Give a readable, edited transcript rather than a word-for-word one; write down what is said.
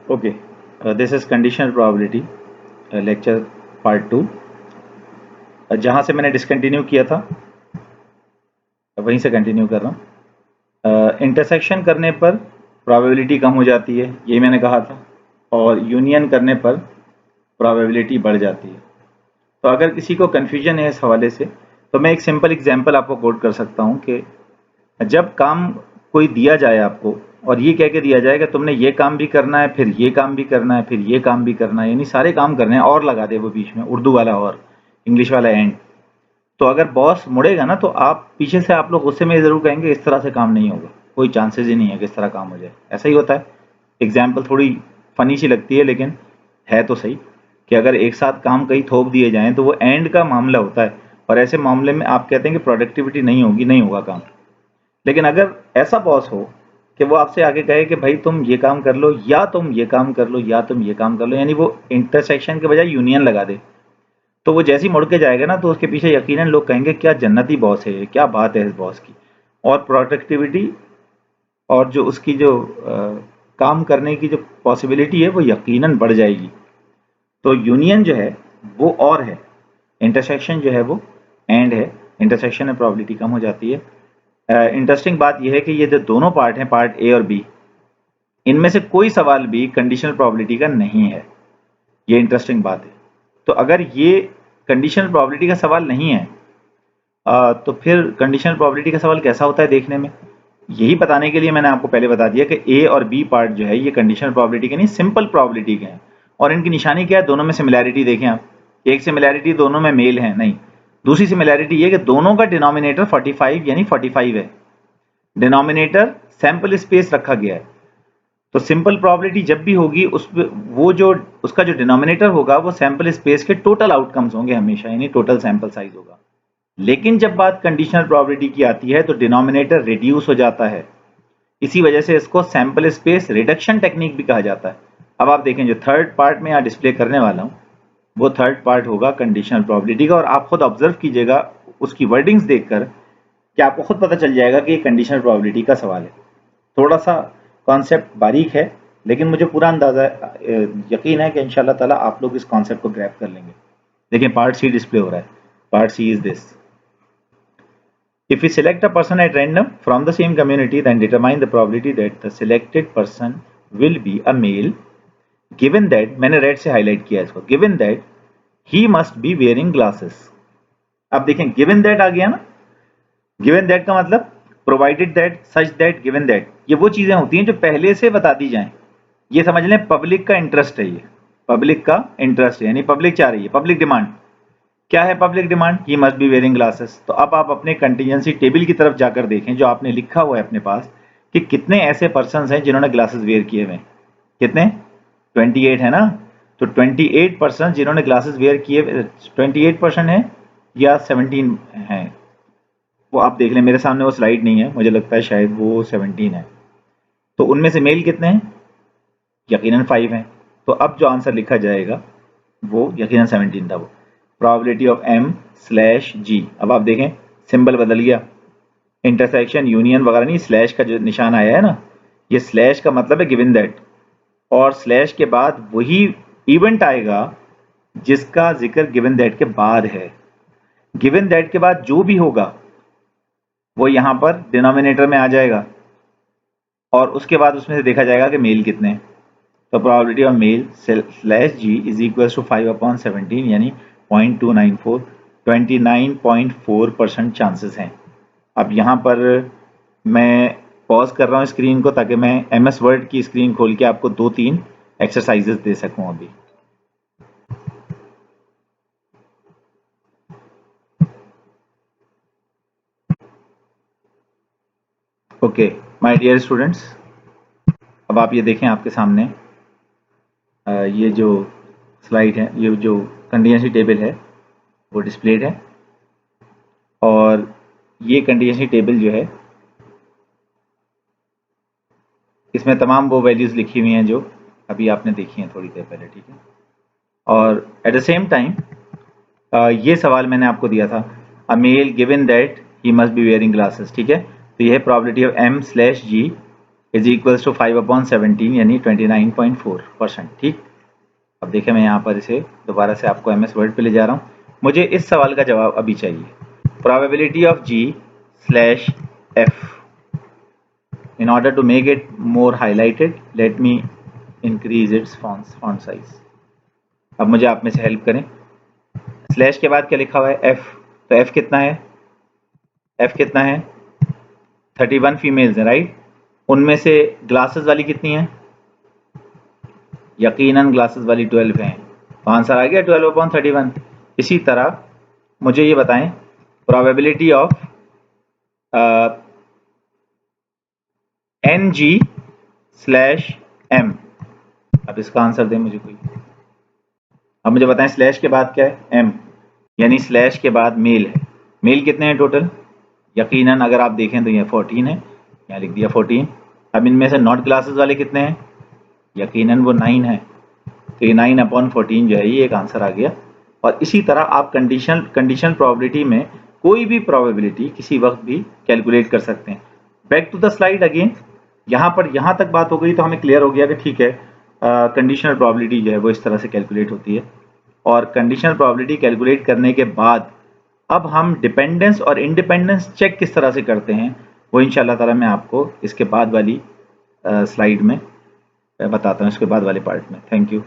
Okay, this is conditional probability lecture part 2। जहाँ से मैंने डिसकंटिन्यू किया था वहीं से कंटिन्यू कर रहा हूँ। इंटरसेक्शन करने पर प्रोबेबिलिटी कम हो जाती है, ये मैंने कहा था, और यूनियन करने पर प्रोबेबिलिटी बढ़ जाती है। तो अगर किसी को कन्फ्यूजन है इस हवाले से, तो मैं एक सिंपल एग्जांपल आपको कोट कर सकता हूँ कि जब काम कोई दिया जाए आपको और ये कह के दिया जाए कि तुमने ये काम भी करना है, फिर ये काम भी करना है, फिर ये काम भी करना है, यानी सारे काम करने हैं, और लगा दे वो बीच में उर्दू वाला और इंग्लिश वाला एंड, तो अगर बॉस मुड़ेगा ना तो आप पीछे से आप लोग गुस्से में ज़रूर कहेंगे इस तरह से काम नहीं होगा, कोई चांसेस ही नहीं है कि इस तरह काम हो जाए। ऐसा ही होता है। एग्जाम्पल थोड़ी फनी सी लगती है लेकिन है तो सही कि अगर एक साथ काम कई थोप दिए जाएं तो वो एंड का मामला होता है, और ऐसे मामले में आप कहते हैं कि प्रोडक्टिविटी नहीं होगी, नहीं होगा काम। लेकिन अगर ऐसा बॉस हो कि वो आपसे आगे कहे कि भाई तुम ये काम कर लो या तुम ये काम कर लो या तुम ये काम कर लो, यानी वो इंटरसेक्शन के बजाय यूनियन लगा दे, तो वो जैसे ही मुड़ के जाएगा ना तो उसके पीछे यकीनन लोग कहेंगे क्या जन्नती बॉस है, क्या बात है इस बॉस की। और प्रोडक्टिविटी और जो उसकी जो काम करने की जो पॉसिबिलिटी है वो यकीनन बढ़ जाएगी। तो यूनियन जो है वो और है, इंटरसेक्शन जो है वो एंड है। इंटरसेक्शन में प्रोबेबिलिटी कम हो जाती है। इंटरेस्टिंग बात यह है कि ये जो दोनों पार्ट हैं, पार्ट ए और बी, इनमें से कोई सवाल भी कंडीशनल प्रोबेबिलिटी का नहीं है। ये इंटरेस्टिंग बात है। तो अगर ये कंडीशनल प्रोबेबिलिटी का सवाल नहीं है, तो फिर कंडीशनल प्रोबेबिलिटी का सवाल कैसा होता है देखने में, यही बताने के लिए मैंने आपको पहले बता दिया कि ए और बी पार्ट जो है ये कंडीशनल प्रोबेबिलिटी के नहीं, सिंपल प्रोबेबिलिटी के हैं। और इनकी निशानी क्या है, दोनों में सिमिलैरिटी देखें आप। एक सिमिलैरिटी दोनों में मेल है नहीं, दूसरी सिमिलैरिटी ये कि दोनों का डिनोमिनेटर 45 यानी 45 है। डिनोमिनेटर सैंपल स्पेस रखा गया है, तो सिंपल प्रोबेबिलिटी जब भी होगी उस वो जो उसका जो डिनोमिनेटर होगा वो सैंपल स्पेस के टोटल आउटकम्स होंगे हमेशा, यानी टोटल सैंपल साइज होगा। लेकिन जब बात कंडीशनल प्रोबेबिलिटी की आती है तो डिनोमिनेटर रिड्यूस हो जाता है। इसी वजह से इसको सैंपल स्पेस रिडक्शन टेक्निक भी कहा जाता है। अब आप देखें जो थर्ड पार्ट में यहाँ डिस्प्ले करने वाला हूँ वो थर्ड पार्ट होगा कंडीशनल प्रोबेबिलिटी का, और आप खुद ऑब्जर्व कीजिएगा उसकी वर्डिंग्स देखकर कि आपको खुद पता चल जाएगा कि ये कंडीशनल प्रोबेबिलिटी का सवाल है। थोड़ा सा कॉन्सेप्ट बारीक है लेकिन मुझे पूरा अंदाजा यकीन है कि इंशाल्लाह ताला आप लोग इस कॉन्सेप्ट को ग्रैब कर लेंगे। देखिए पार्ट सी डिस्प्ले हो रहा है। Part C is this: if we select a person at random from the same community, then determine the probability that the selected person will be a male, given that, मैंने red से highlight किया इसको, given that he must be wearing glasses। अब देखें given that आ गया ना, given that का मतलब provided that, such that, given that, ये वो चीजें होती हैं जो पहले से बता दी जाएं। ये समझ लें पब्लिक का इंटरेस्ट है, ये पब्लिक का इंटरेस्ट है, यानी पब्लिक चाह रही है, पब्लिक डिमांड। क्या है public demand? He must be wearing glasses. तो अब आप अपने कंटीजेंसी टेबल की तरफ जाकर देखें जो आपने लिखा हुआ है अपने पास कि कितने ऐसे पर्सन हैं जिन्होंने ग्लासेस वेयर किए हुए हैं। कितने? 28 है ना। तो 28 पर्सन जिन्होंने ग्लासेस वेयर किए, 28% है या 17 है, वो आप देख लें। मेरे सामने वो स्लाइड नहीं है, मुझे लगता है शायद वो 17 है। तो उनमें से मेल कितने हैं? यकीनन 5 हैं। तो अब जो आंसर लिखा जाएगा वो यकीनन 17 था। वो प्रोबेबिलिटी ऑफ m/g। अब आप देखें सिंबल बदल गया, इंटरसेक्शन यूनियन वगैरह नहीं, स्लैश का जो निशान आया है ना, ये स्लैश का मतलब है गिवन दैट, और स्लैश के बाद वही इवेंट आएगा जिसका जिक्र गिवन दैट के बाद है। गिवन दैट के बाद जो भी होगा वो यहां पर डिनोमिनेटर में आ जाएगा, और उसके बाद उसमें से देखा जाएगा कि मेल कितने हैं। तो probability of male /g is equal to 5/17 यानी 0.294, 29.4% चांसेस हैं। अब यहाँ पर मैं पॉज कर रहा हूँ स्क्रीन को ताकि मैं MS वर्ड की स्क्रीन खोल के आपको 2-3 एक्सरसाइजेस दे सकूँ अभी। ओके माय डियर स्टूडेंट्स, अब आप ये देखें आपके सामने ये जो स्लाइड है, ये जो कंटीजेंसी टेबल है वो डिस्प्लेड है, और ये कंटीजेंसी टेबल जो है इसमें तमाम वो वैल्यूज़ लिखी हुई हैं जो अभी आपने देखी हैं थोड़ी देर पहले, ठीक है। और एट द सेम टाइम ये सवाल मैंने आपको दिया था, a male given that he must be wearing glasses, ठीक है। तो यह है probability of m/g is equals to 5/17 यानी 29.4%। ठीक, अब देखें मैं यहाँ पर इसे दोबारा से आपको MS वर्ड पे ले जा रहा हूँ। मुझे इस सवाल का जवाब अभी चाहिए। Probability of G/F। In order to make it more highlighted, let me increase its font size। अब मुझे आप में से हेल्प करें। स्लैश के बाद क्या लिखा हुआ है? F। तो F कितना है? F कितना है? 31 फीमेल्स हैं, राइट। उनमें से ग्लासेस वाली कितनी है? यकीनन ग्लासेस वाली 12 हैं, तो आंसर आ गया 12/31। इसी तरह मुझे ये बताएं प्रोबेबिलिटी ऑफ NG/M। अब इसका आंसर दें मुझे कोई। अब मुझे बताएं स्लैश के बाद क्या है? M, यानी स्लैश के बाद मेल है। मेल कितने हैं टोटल? यकीनन अगर आप देखें तो ये 14 है, यहाँ लिख दिया 14। अब इनमें से नॉट ग्लासेस वाले कितने हैं? यकीनन वो 9 है, तो ये 9/14 जो है ये एक आंसर आ गया। और इसी तरह आप कंडीशन प्रोबेबिलिटी में कोई भी प्रोबेबिलिटी किसी वक्त भी कैलकुलेट कर सकते हैं। Back to the slide again. यहाँ पर यहाँ तक बात हो गई तो हमें क्लियर हो गया कि ठीक है, कंडीशनल प्रोबेबिलिटी जो है वो इस तरह से कैलकुलेट होती है। और कंडीशनल प्रोबेबिलिटी कैलकुलेट करने के बाद अब हम डिपेंडेंस और इंडिपेंडेंस चेक किस तरह से करते हैं वो इंशाल्लाह ताला मैं आपको इसके बाद वाली स्लाइड में बताता हूँ, इसके बाद वाले पार्ट में। Thank you.